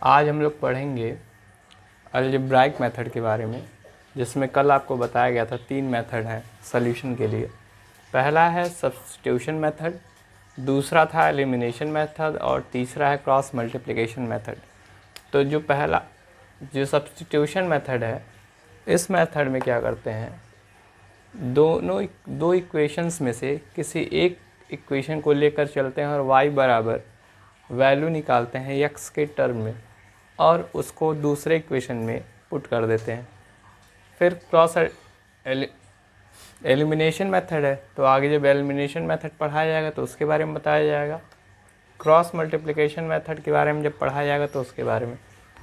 आज हम लोग पढ़ेंगे अलजेब्राइक मेथड के बारे में, जिसमें कल आपको बताया गया था 3 मेथड हैं सॉल्यूशन के लिए। पहला है सब्स्टिट्यूशन मेथड, दूसरा था एलिमिनेशन मेथड और तीसरा है क्रॉस मल्टीप्लिकेशन मेथड। तो जो सब्स्टिट्यूशन मेथड है, इस मेथड में क्या करते हैं, दो इक्वेशंस में से किसी एक इक्वेशन को लेकर चलते हैं और y बराबर वैल्यू निकालते हैं x के टर्म में और उसको दूसरे इक्वेशन में पुट कर देते हैं। फिर क्रॉस एलिमिनेशन मेथड है, तो आगे जब एलिमिनेशन मेथड पढ़ाया जाएगा तो उसके बारे में बताया जाएगा। क्रॉस मल्टीप्लिकेशन मेथड के बारे में जब पढ़ाया जाएगा तो उसके बारे में।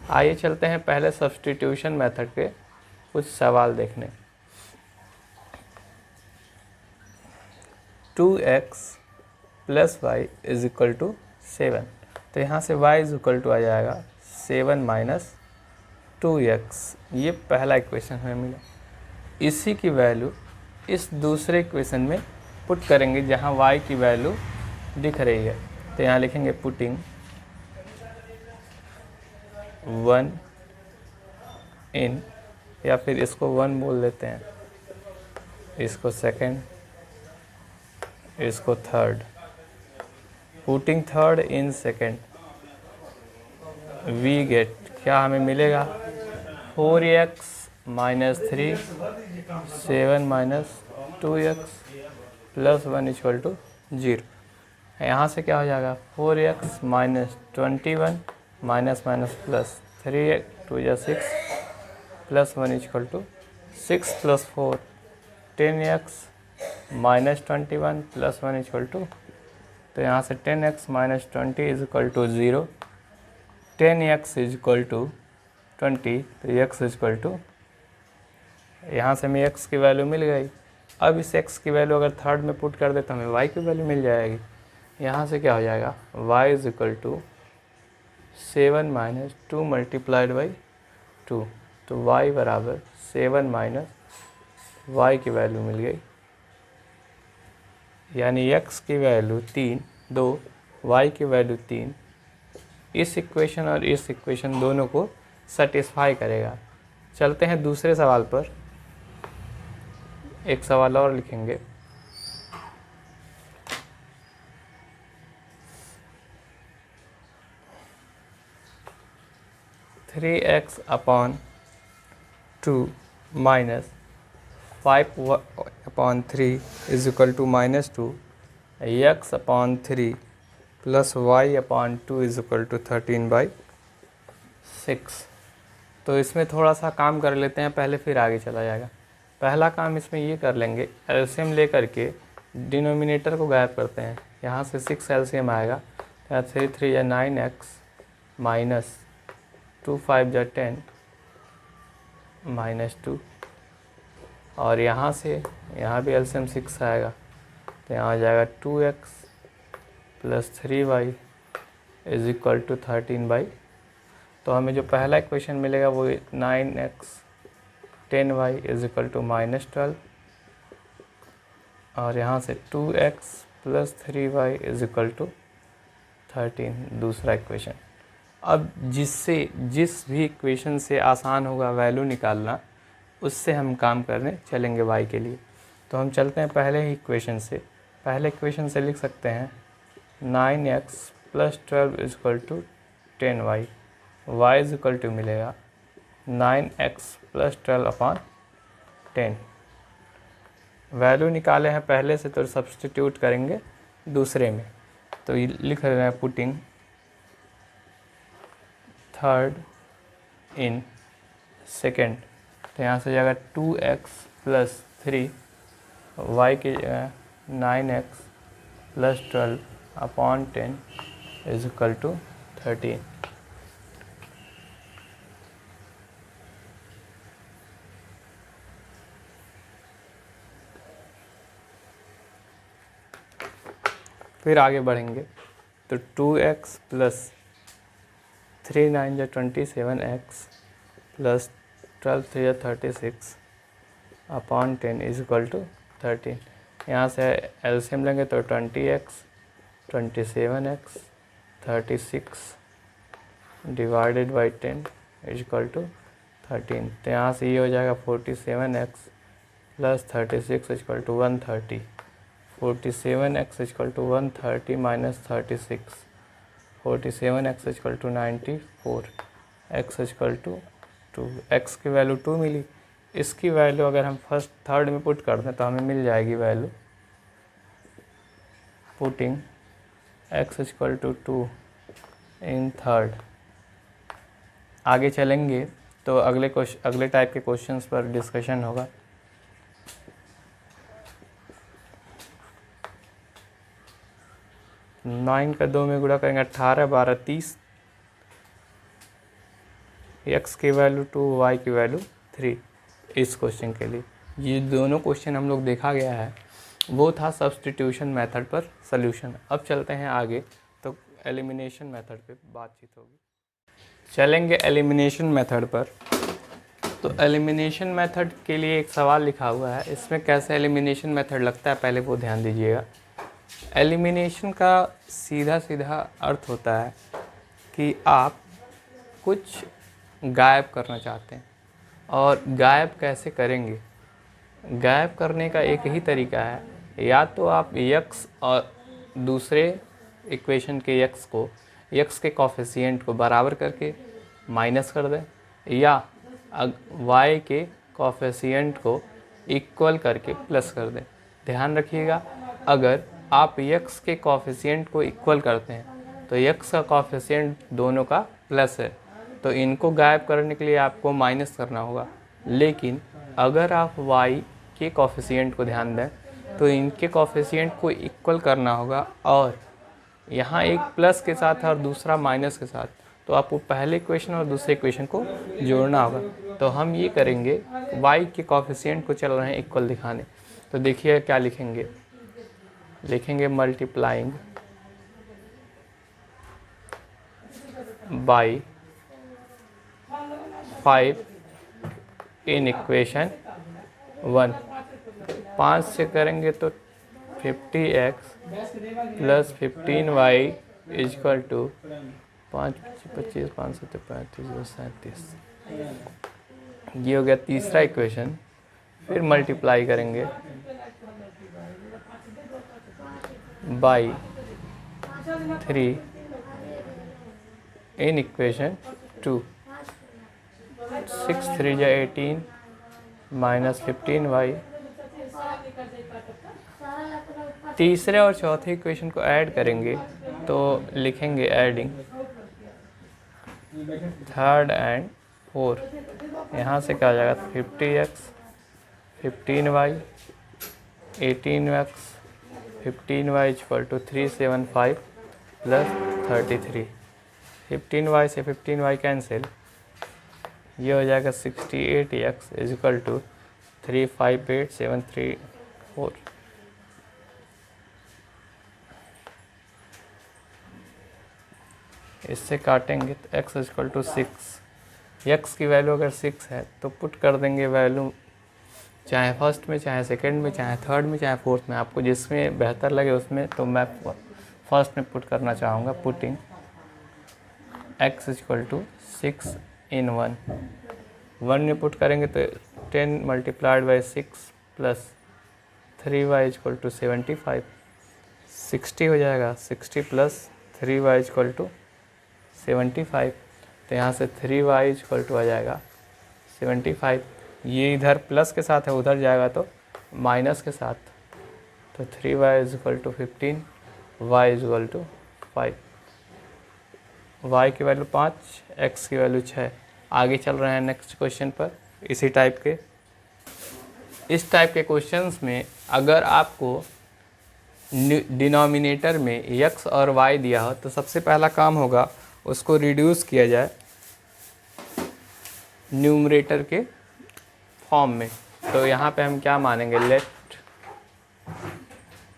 आइए चलते हैं पहले सब्स्टिट्यूशन मेथड के कुछ सवाल देखने। 2x plus y is equal to 7, तो यहाँ से y इज इक्वल टू आ जाएगा 7 माइनस 2x। ये पहला इक्वेशन हमें मिला। इसी की वैल्यू इस दूसरे इक्वेशन में पुट करेंगे जहाँ y की वैल्यू दिख रही है। तो यहाँ लिखेंगे पुटिंग 1 इन, या फिर इसको 1 बोल देते हैं, इसको सेकेंड, इसको third. Putting third in second, we get, क्या हमें मिलेगा 4x minus 3, 7 minus 2x plus 1 equal to 0। यहाँ से क्या हो जाएगा 4x minus 21 minus minus plus 3x 2 या 6 plus 1 equal to 6 plus 4 10x minus 21 plus 1 equal to, तो यहाँ से 10x minus 20 is equal to 0, 10x is equal to 20, तो x इज इक्वल टू, यहाँ से हमें x की वैल्यू मिल गई। अब इस x की वैल्यू अगर थर्ड में पुट कर दे तो हमें y की वैल्यू मिल जाएगी। यहाँ से क्या हो जाएगा y is equal to 7 minus 2 multiplied by 2, तो y बराबर 7 माइनस y की वैल्यू मिल गई, यानी x की वैल्यू 3, 2, y की वैल्यू 3। इस इक्वेशन और इस इक्वेशन दोनों को सेटिस्फाई करेगा। चलते हैं दूसरे सवाल पर, एक सवाल और लिखेंगे। Three x upon 2 minus 5/3 is equal to minus 2, x upon 3 plus y upon 2 is equal to 13/6। तो इसमें थोड़ा सा काम कर लेते हैं पहले, फिर आगे चला जाएगा। पहला काम इसमें ये कर लेंगे, एलसीएम लेकर के डिनोमिनेटर को गायब करते हैं। यहाँ से 6 एलसीएम आएगा, यहाँ 3 3 या 9x माइनस 2 5 या 10 माइनस 2, और यहाँ से यहाँ भी एलसीएम 6 आएगा, तो यहाँ आ जाएगा 2x plus 3y is equal to 13/। तो हमें जो पहला इक्वेशन मिलेगा वो 9x 10y is equal to minus 12, और यहाँ से 2x plus 3y is equal to 13, दूसरा इक्वेशन। अब जिस भी इक्वेशन से आसान होगा वैल्यू निकालना, उससे हम काम करने चलेंगे y के लिए। तो हम चलते हैं पहले ही इक्वेशन से। पहले इक्वेशन से लिख सकते हैं 9x plus 12 is equal to 10y, y is equal to मिलेगा 9x प्लस 12 अपॉन 10। वैल्यू निकाले हैं पहले से, तो सब्स्टिट्यूट करेंगे दूसरे में। तो ये लिख रहे हैं पुटिंग थर्ड इन सेकेंड, तो यहाँ से जाएगा 2x प्लस 3, y की जगह 9x plus 12 upon 10 is equal to 13। फिर आगे बढ़ेंगे, तो 2x प्लस 3 9 या 27x प्लस 12 3 या 36 अपॉन 10 इज इक्वल टू 13। यहाँ से एलसीएम लेंगे तो 20x 27x 36 divided by 10 is equal to 13। तो यहाँ से ये हो जाएगा 47x plus 36 is equal to 130। 47x is equal to 130 minus 36, 47x is equal to 94, x is equal to 2। x की वैल्यू 2 मिली। इसकी वैल्यू अगर हम फर्स्ट थर्ड में पुट कर दें तो हमें मिल जाएगी value, putting x is equal to 2 in third. आगे चलेंगे तो अगले टाइप के क्वेश्चंस पर डिस्कशन होगा। नाइन का 2 में गुणा करेंगे 18, 12, 30। x की वैल्यू 2, y की वैल्यू 3 इस क्वेश्चन के लिए। ये दोनों क्वेश्चन हम लोग देखा गया है, वो था सब्स्टिट्यूशन मेथड पर सॉल्यूशन। अब चलते हैं आगे तो एलिमिनेशन मेथड पे बातचीत होगी। चलेंगे एलिमिनेशन मेथड पर। तो एलिमिनेशन मेथड के लिए एक सवाल लिखा हुआ है, इसमें कैसे एलिमिनेशन मेथड लगता है पहले वो ध्यान दीजिएगा। एलिमिनेशन का सीधा सीधा अर्थ होता है कि आप कुछ गायब करना चाहते हैं, और गायब कैसे करेंगे। गायब करने का एक ही तरीका है, या तो आप x और दूसरे इक्वेशन के x के कोफिशिएंट को बराबर करके माइनस कर दें, या y के कोफिशिएंट को इक्वल करके प्लस कर दें। ध्यान रखिएगा, अगर आप x के कोफिशिएंट को इक्वल करते हैं तो x का कोफिशिएंट दोनों का प्लस है, तो इनको गायब करने के लिए आपको माइनस करना होगा। लेकिन अगर आप y के कोफिशिएंट को ध्यान दें तो इनके कोफिशिएंट को इक्वल करना होगा, और यहाँ एक प्लस के साथ है और दूसरा माइनस के साथ, तो आपको पहले इक्वेशन और दूसरे इक्वेशन को जोड़ना होगा। तो हम ये करेंगे, y के कोफिशिएंट को चल रहे हैं इक्वल दिखाने। तो देखिए क्या लिखेंगे, मल्टीप्लाइंग बाई 5 इन इक्वेशन 1। 5 से करेंगे तो 50x plus 15y is equal to 5, 25, 5, 7, 35, 37। ये हो गया तीसरा इक्वेशन। फिर मल्टीप्लाई करेंगे बाई 3 इन इक्वेशन 2। 6 3 या 18 माइनस 15y। तीसरे और चौथे इक्वेशन को ऐड करेंगे तो लिखेंगे एडिंग थर्ड एंड फोर्थ। यहाँ से क्या आ जाएगा 50x 15y 18x 15y equal to 375 plus 33। 15y से 15y कैंसिल, ये हो जाएगा 68x इज इक्वल टू 358734। इससे काटेंगे तो x is equal to 6। x की वैल्यू अगर 6 है तो पुट कर देंगे वैल्यू, चाहे फर्स्ट में, चाहे सेकंड में, चाहे थर्ड में, चाहे फोर्थ में, आपको जिसमें बेहतर लगे उसमें। तो मैं फर्स्ट में पुट करना चाहूँगा, putting x is equal to 6 in 1। 1 में पुट करेंगे तो 10 multiplied by 6 plus 3y equal to 75, 60 हो जाएगा। 60 प्लस 3y इक्वल टू 75, तो यहाँ से 3y इक्वल टू आ जाएगा 75। ये इधर प्लस के साथ है, उधर जाएगा तो माइनस के साथ, तो 3y equal to 15, y equal to 5। y की वैल्यू 5, x की वैल्यू 6। आगे चल रहे हैं नेक्स्ट क्वेश्चन पर। इसी टाइप के, इस टाइप के क्वेश्चंस में अगर आपको डिनोमिनेटर में x और y दिया हो तो सबसे पहला काम होगा उसको रिड्यूस किया जाए न्यूमरेटर के फॉर्म में। तो यहाँ पे हम क्या मानेंगे, let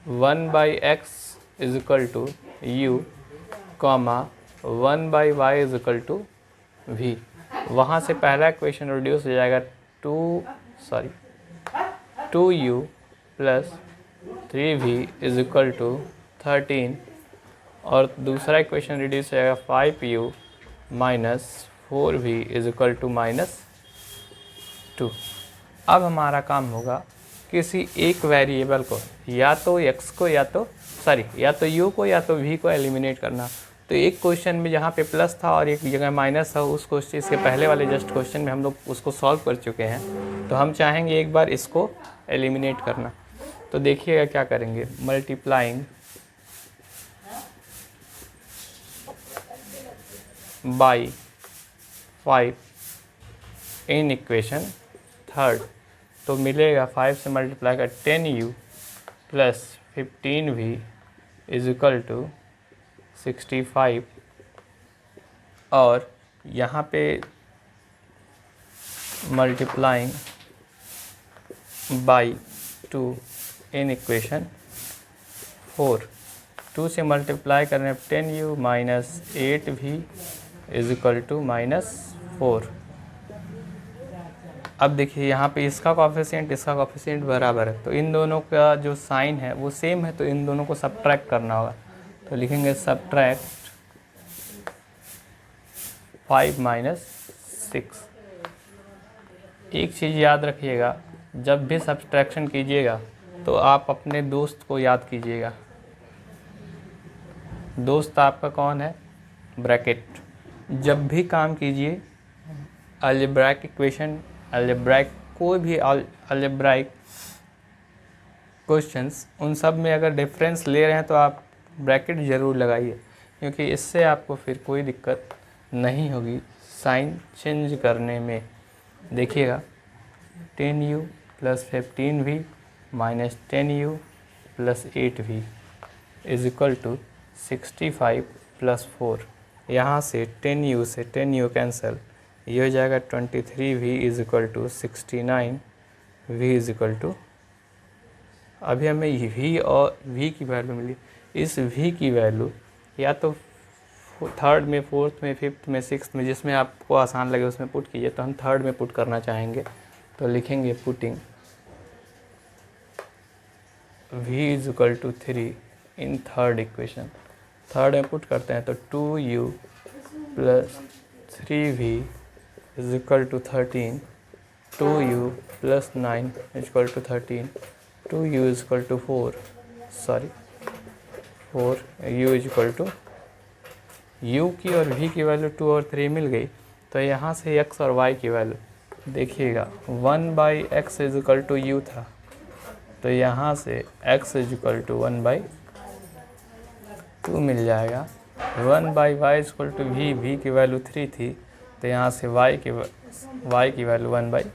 1/x is equal to u comma 1/y is equal to v। वहाँ से पहला इक्वेशन रिड्यूस हो जाएगा 2u plus 3v is equal to 13, और दूसरा इक्वेशन रिड्यूस हो जाएगा 5u minus 4v is equal to -2। अब हमारा काम होगा किसी एक वेरिएबल को, या तो x को या तो u को या तो v को एलिमिनेट करना। तो एक क्वेश्चन में जहाँ पे प्लस था और एक जगह माइनस था, उस क्वेश्चन इसके पहले वाले जस्ट क्वेश्चन में हम लोग उसको सॉल्व कर चुके हैं। तो हम चाहेंगे एक बार इसको एलिमिनेट करना। तो देखिएगा क्या करेंगे, multiplying by 5 in equation third. तो मिलेगा 5 से मल्टीप्लाई कर 10u plus 15v is equal to 65, और यहाँ पे मल्टीप्लाइंग बाई 2 इन इक्वेशन 4। 2 से मल्टीप्लाई करने 10u minus 8v is equal to -4। अब देखिए यहाँ पे इसका कोफिशिएंट बराबर है, तो इन दोनों का जो साइन है वो सेम है, तो इन दोनों को सब्ट्रैक्ट करना होगा। तो लिखेंगे सब्ट्रैक्ट 5 माइनस 6। एक चीज़ याद रखिएगा, जब भी सब्ट्रैक्शन कीजिएगा तो आप अपने दोस्त को याद कीजिएगा। दोस्त आपका कौन है? ब्रैकेट। जब भी काम कीजिए अलजेब्राइक इक्वेशन, अलजेब्राइक कोई भी अलजेब्राइक क्वेश्चंस, उन सब में अगर डिफरेंस ले रहे हैं तो आप ब्रैकेट ज़रूर लगाइए, क्योंकि इससे आपको फिर कोई दिक्कत नहीं होगी साइन चेंज करने में। देखिएगा 10u plus 15v minus 10u plus 8v is equal to 65 plus 4। यहाँ से 10u से 10u कैंसिल, ये हो जाएगा 23v is equal to 69, v is equal to, अभी हमें v और v की वैल्यू मिली। इस v की वैल्यू या तो थर्ड में, फोर्थ में, फिफ्थ में, सिक्स्थ में, जिसमें आपको आसान लगे उसमें पुट कीजिए। तो हम थर्ड में पुट करना चाहेंगे, तो लिखेंगे putting v is equal to 3 in third equation. Third में पुट करते हैं तो 2u plus 3v is equal to 13, 2u plus 9 is equal to 13, 2u is equal to 4, u is equal to, u की और v की value 2 और 3 मिल गई। तो यहाँ से x और y की वैल्यू देखिएगा, 1/x is equal to u था, तो यहाँ से x इज इक्वल टू 1/2 मिल जाएगा। 1/y is equal to v की वैल्यू 3 थी, तो यहाँ से y की वैल्यू 1/।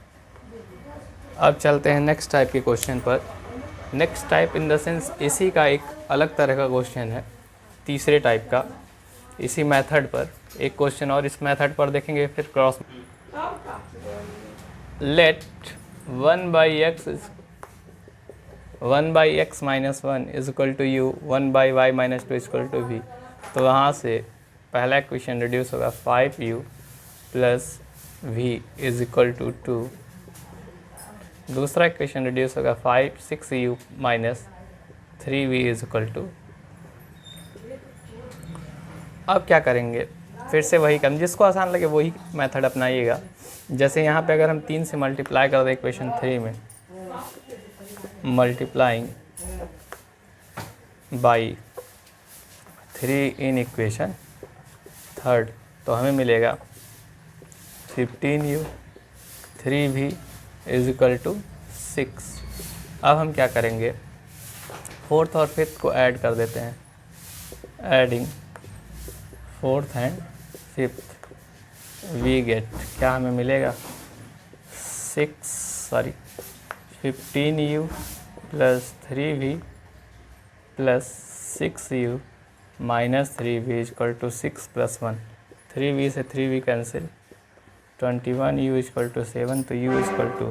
अब चलते हैं नेक्स्ट टाइप के क्वेश्चन पर। Next type in the sense इसी का एक अलग तरह का क्वेश्चन है, तीसरे टाइप का, इसी मेथड पर एक क्वेश्चन और इस मेथड पर देखेंगे, फिर cross. Let 1/x minus 1 is equal to u, 1/y minus 2 is equal to v। तो वहाँ से पहला इक्वेशन रिड्यूस होगा 5u plus v is equal to 2। दूसरा इक्वेशन रिड्यूस होगा 6u minus 3v is equal to. अब क्या करेंगे, फिर से वही काम, जिसको आसान लगे वही मेथड अपनाइएगा। जैसे यहाँ पे अगर हम 3 से मल्टीप्लाई कर दें इक्वेशन 3 में, multiplying by 3 in equation third, तो हमें मिलेगा 15u 3v is equal to 6। अब हम क्या करेंगे, फोर्थ और फिफ्थ को ऐड कर देते हैं, adding fourth and fifth, we get, क्या हमें मिलेगा 15u plus 3v plus 6u minus 3v is equal to 6 plus 1, 3v से 3v cancel, 21u is equal to 7, तो u is equal to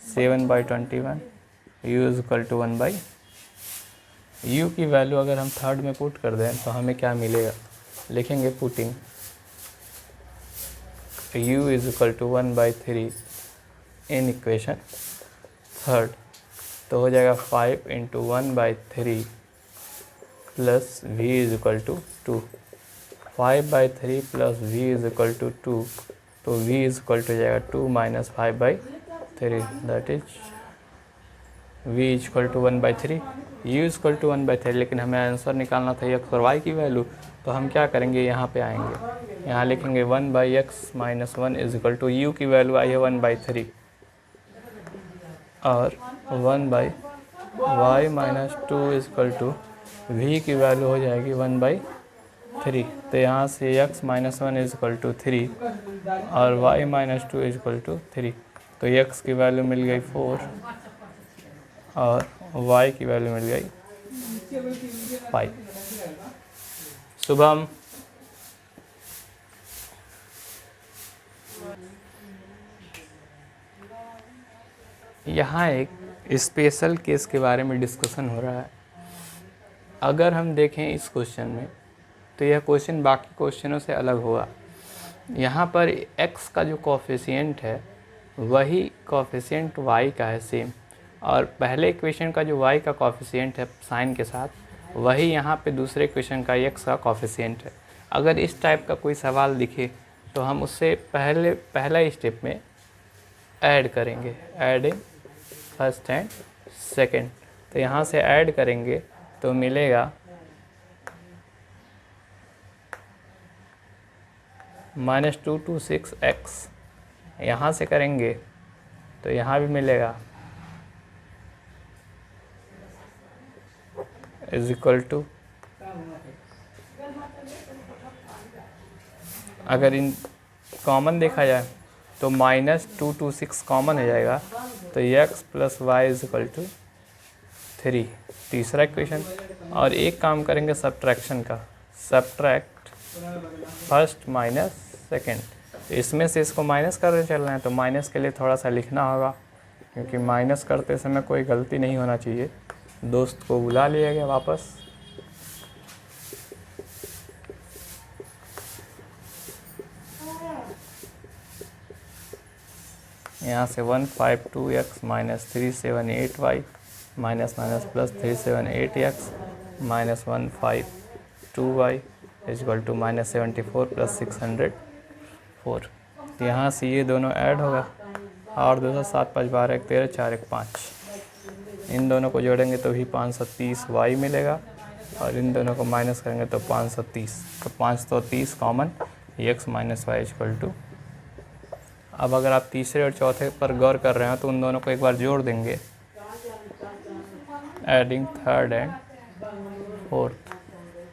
7/21, u is equal to 1/। u की value अगर हम third में put कर दें तो हमें क्या मिलेगा, लिखेंगे putting u is equal to 1/3 in equation third, तो हो जाएगा 5 × 1/3 plus v is equal to 2। 5/3 plus v is equal to 2, तो v इज इक्वल टू जाएगा 2 minus 5/3, that is v is equal to 1/3, u is equal to 1/3। लेकिन हमें answer निकालना था x और y की वैल्यू, तो हम क्या करेंगे, यहाँ पे आएंगे, यहाँ लिखेंगे 1/x minus 1 is equal to u की वैल्यू आई है 1/3 और 1/y minus 2 is equal to v की वैल्यू हो जाएगी 1/3। तो यहाँ से x minus 1 is equal to 3 और y minus 2 is equal to 3। तो x की वैल्यू मिल गई 4 और y की वैल्यू मिल गई 5। शुभम, यहाँ एक स्पेशल केस के बारे में डिस्कशन हो रहा है। अगर हम देखें इस क्वेश्चन में, तो यह क्वेश्चन बाकी क्वेश्चनों से अलग होगा। यहाँ पर x का जो कोफिशिएंट है वही कोफिशिएंट y का है सेम, और पहले इक्वेशन का जो y का कोफिशिएंट है साइन के साथ, वही यहाँ पे दूसरे इक्वेशन का x का कोफिशिएंट है। अगर इस टाइप का कोई सवाल दिखे तो हम उससे पहला स्टेप में ऐड करेंगे, ऐडिंग फर्स्ट एंड सेकंड। तो यहाँ से ऐड करेंगे तो मिलेगा -2 to 6x। यहाँ से करेंगे तो यहाँ भी मिलेगा इज इक्वल टू, अगर इन कॉमन देखा जाए तो -2 to 6 कॉमन हो जाएगा, तो x plus y is equal to 3, तीसरा इक्वेशन। और एक काम करेंगे सब्ट्रैक्शन का, सब्ट्रैक्ट फर्स्ट माइनस सेकेंड। तो इसमें से इसको माइनस करके चलना है, तो माइनस के लिए थोड़ा सा लिखना होगा, क्योंकि माइनस करते समय कोई गलती नहीं होना चाहिए। दोस्त को बुला लिया गया वापस। यहाँ से 152x minus 378y minus minus plus 378x minus 152y is equal to -74 plus 604। तो यहाँ से ये दोनों ऐड होगा, और 2 7 5 12 1 13 4 1 5। इन दोनों को जोड़ेंगे तो भी 530y मिलेगा, और इन दोनों को माइनस करेंगे तो 530। तो 530 common, x minus y equal to. अब अगर आप तीसरे और चौथे पर गौर कर रहे हो तो उन दोनों को एक बार जोड़ देंगे, adding third and fourth,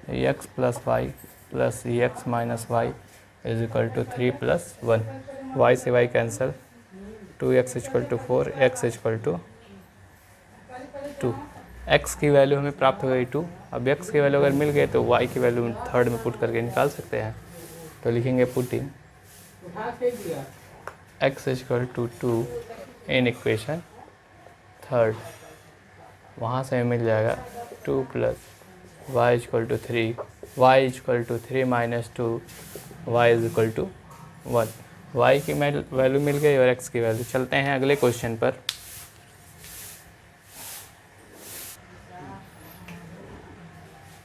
x plus y plus x minus y is equal to 3 plus 1। y से y cancel, 2x equal to 4, x equal to 2। x की वैल्यू हमें प्राप्त हो गई 2। अब x की वैल्यू अगर मिल गई तो y की वैल्यू थर्ड में पुट करके निकाल सकते हैं। तो लिखेंगे putting x equal to 2 in equation third. वहाँ से हमें मिल जाएगा 2 plus y equal to 3, y equal to 3 minus 2, y is equal to 1। y की वैल्यू मिल गई और x की वैल्यू। चलते हैं अगले क्वेश्चन पर।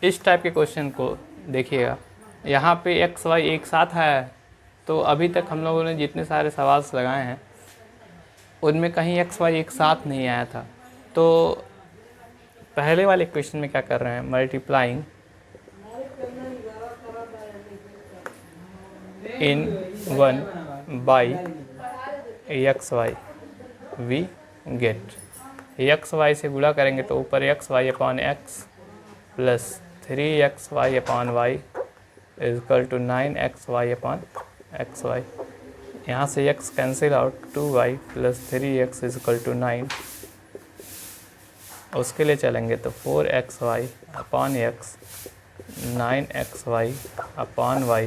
इस टाइप के क्वेश्चन को देखिएगा, यहाँ पे x y एक साथ है, तो अभी तक हम लोगों ने जितने सारे सवाल लगाए हैं उनमें कहीं x y एक साथ नहीं आया था। तो पहले वाले क्वेश्चन में क्या कर रहे हैं, multiplying in 1 by x y we get. X y से गुणा करेंगे तो ऊपर x y upon x plus 3xy upon y is equal to 9xy upon x y. यहाँ से x cancel out, 2y plus 3x is equal to 9। उसके लिए चलेंगे तो 4xy upon x, 9xy upon y,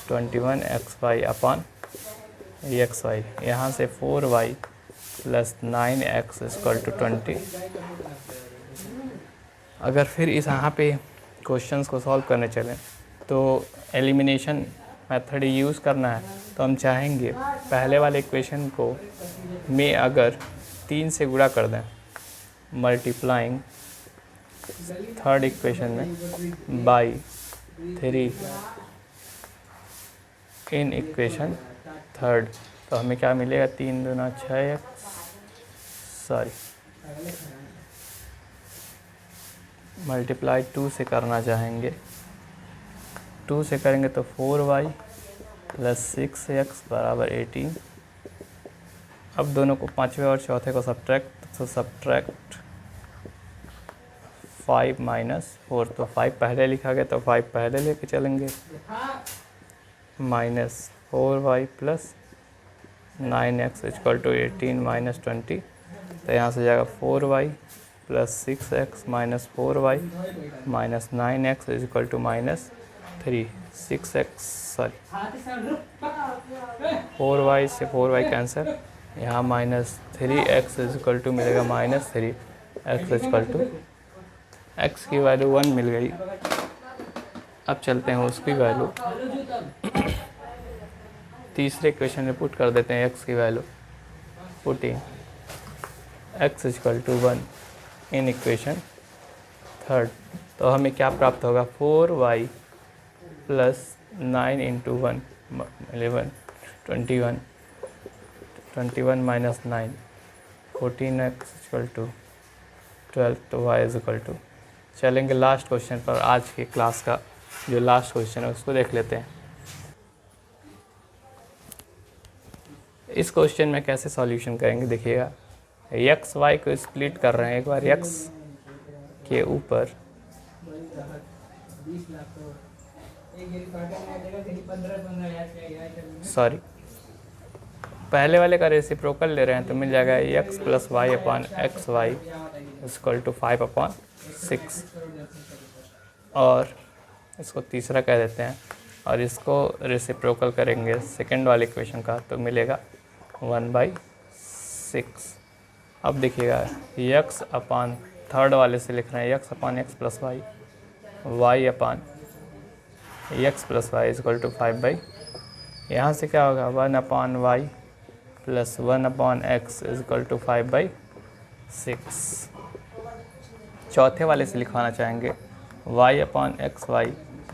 21xy upon xy। यहाँ से 4y plus 9x equal to 20। अगर फिर इस यहाँ पे क्वेश्चंस को सॉल्व करने चलें तो एलिमिनेशन मेथड यूज़ करना है, तो हम चाहेंगे पहले वाले इक्वेशन को में अगर 3 से गुणा कर दें, मल्टीप्लाइंग थर्ड इक्वेशन में बाई 3 इन इक्वेशन थर्ड। तो हमें क्या मिलेगा, 3 दूना 6x, सॉरी मल्टीप्लाई 2 से करना चाहेंगे, 2 से करेंगे तो 4y प्लस 6x बराबर 18। अब दोनों को, पाँचवें और चौथे को सब्ट्रैक्ट, तो सब्ट्रैक्ट 5 माइनस 4, तो 5 पहले लिखा गया तो 5 पहले लेके चलेंगे, minus 4y plus 9x equal to 18 minus 20। तो यहाँ से जाएगा 4y plus 6x minus 4y minus 9x equal to minus 3, 6x sorry 4y से 4y कैंसिल, यहाँ माइनस 3x इक्वल टू मिलेगा minus 3x equal to, x की value 1 मिल गई। अब चलते हैं उसकी वैल्यू तीसरे इक्वेशन में पुट कर देते हैं, x की value putting x equal to 1 in equation third. तो हमें क्या प्राप्त होगा, 4y plus 9 into 1 11 21 minus 9 14x equal to 12। तो y इज इक्वल टू, चलेंगे लास्ट क्वेश्चन पर। आज की क्लास का जो लास्ट क्वेश्चन है उसको देख लेते हैं। इस क्वेश्चन में कैसे सॉल्यूशन करेंगे देखिएगा, एक्स वाई को स्प्लिट कर रहे हैं, एक बार x के ऊपर सॉरी पहले वाले का रेसिप्रोकल ले रहे हैं, तो मिल जाएगा x plus y upon x y equal to 5 upon 6, और इसको तीसरा कह देते हैं, और इसको रेसिप्रोकल करेंगे सेकंड वाले इक्वेशन का, तो मिलेगा 1/6। अब देखिएगा x अपॉन थर्ड वाले से लिख रहे हैं x upon x plus y, y upon x plus y equal to 5/, यहाँ से क्या होगा 1 upon y plus 1 upon x equal to 5/6। चौथे वाले से लिखवाना चाहेंगे y upon x y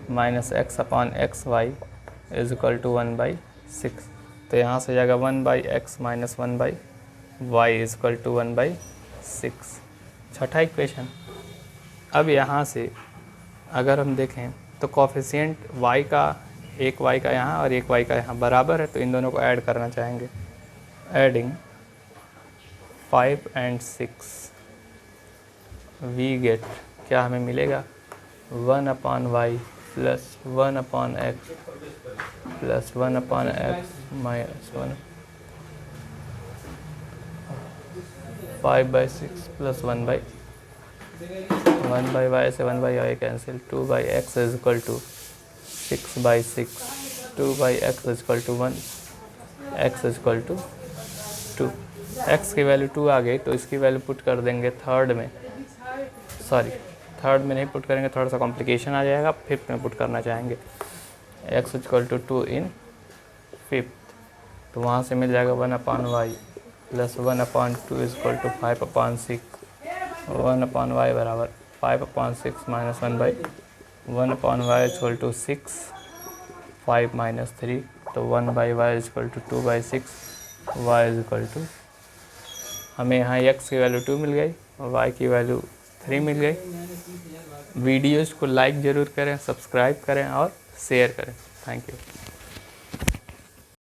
minus x upon x y is equal to 1/6। तो यहाँ से जाएगा 1/x minus 1/y is equal to 1/6, छठा इक्वेशन। अब यहाँ से अगर हम देखें तो कोफिशिएंट y का, एक y का यहाँ और एक y का यहाँ बराबर है, तो इन दोनों को ऐड करना चाहेंगे। एडिंग 5 and 6 वी गेट, क्या हमें मिलेगा 1 upon y plus 1 upon x plus 1 upon x minus 5/6 plus 1/y से 1/y cancel, 2/x is equal to 6/6, 2/x is equal to 1, x is equal to 2। x की value 2 आ गई, तो इसकी value put कर देंगे थर्ड में, सॉरी थर्ड में नहीं पुट करेंगे, थोड़ा सा कॉम्प्लिकेशन आ जाएगा, फिफ्थ में पुट करना चाहेंगे, x equal to 2 in fifth. तो वहाँ से मिल जाएगा 1 upon y plus 1 upon 2 is equal to 5 upon 6, 1 upon y बराबर 5 upon 6 minus 1 upon y is equal to 6, 5 minus 3, तो 1/y is equal to 2/6, y is equal to, हमें यहाँ x की वैल्यू 2 मिल गई और y की वैल्यू 3 मिल गई। वीडियोज़ को लाइक ज़रूर करें, सब्सक्राइब करें और शेयर करें। Thank you.